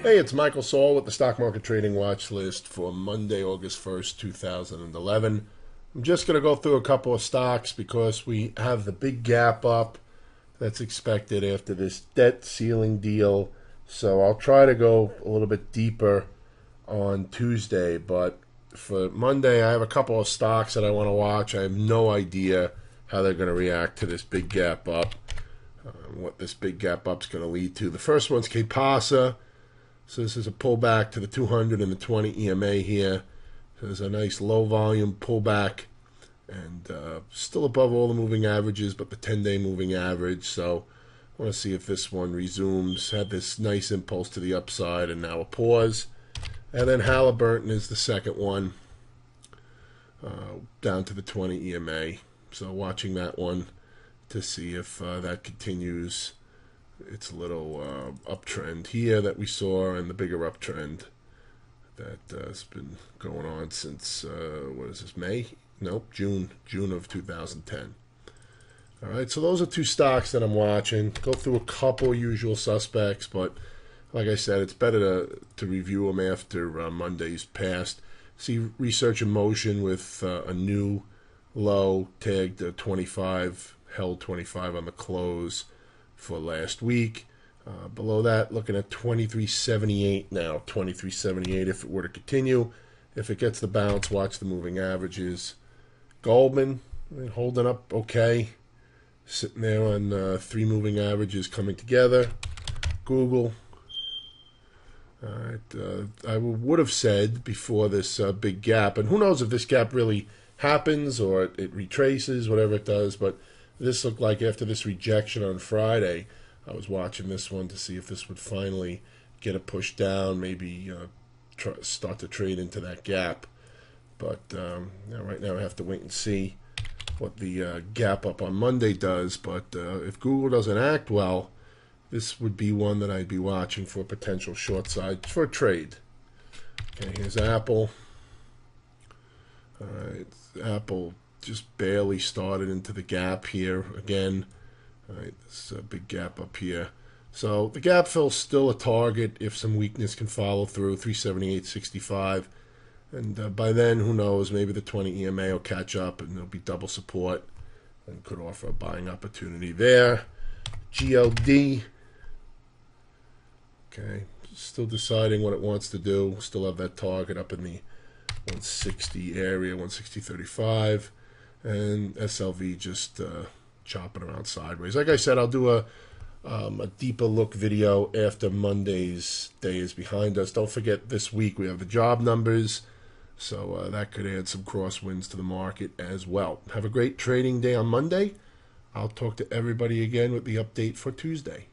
Hey, it's Michael Saul with the Stock Market Trading Watch List for Monday, August 1st, 2011. I'm just going to go through a couple of stocks because we have the big gap up that's expected after this debt ceiling deal. So I'll try to go a little bit deeper on Tuesday, but for Monday, I have a couple of stocks that I want to watch. I have no idea how they're going to react to this big gap up, what this big gap up is going to lead to. The first one's Kpasa. So this is a pullback to the 200 and the 20 EMA here. So there's a nice low volume pullback and still above all the moving averages, but the 10-day moving average. So I want to see if this one resumes. Had this nice impulse to the upside and now a pause. And then Halliburton is the second one, down to the 20 EMA. So watching that one to see if that continues its little uptrend here that we saw, and the bigger uptrend that has been going on since what is this, May? Nope, June of 2010. All right, so those are two stocks that I'm watching. Go through a couple usual suspects, but like I said, it's better to review them after Monday's passed. See Research in Motion with a new low tagged 25, held 25 on the close for last week. Below that, looking at 2378 now. 2378 if it were to continue. If it gets the bounce, watch the moving averages. Goldman, holding up okay. Sitting there on three moving averages coming together. Google. All right, I would have said before this big gap, and who knows if this gap really happens or it retraces, whatever it does, but this looked like after this rejection on Friday, I was watching this one to see if this would finally get a push down, maybe start to trade into that gap. But right now I have to wait and see what the gap up on Monday does. But if Google doesn't act well, this would be one that I'd be watching for a potential short side for a trade. Okay, here's Apple. All right, Apple just barely started into the gap here again. All right, this big gap up here. So the gap fill's still a target if some weakness can follow through, 378.65. And by then, who knows, maybe the 20 EMA will catch up and there'll be double support and could offer a buying opportunity there. GLD. Okay, still deciding what it wants to do. Still have that target up in the 160 area, 160.35. And SLV just chopping around sideways. Like I said, I'll do a deeper look video after Monday's day is behind us. Don't forget, this week we have the job numbers, so that could add some crosswinds to the market as well. Have a great trading day on Monday. I'll talk to everybody again with the update for Tuesday.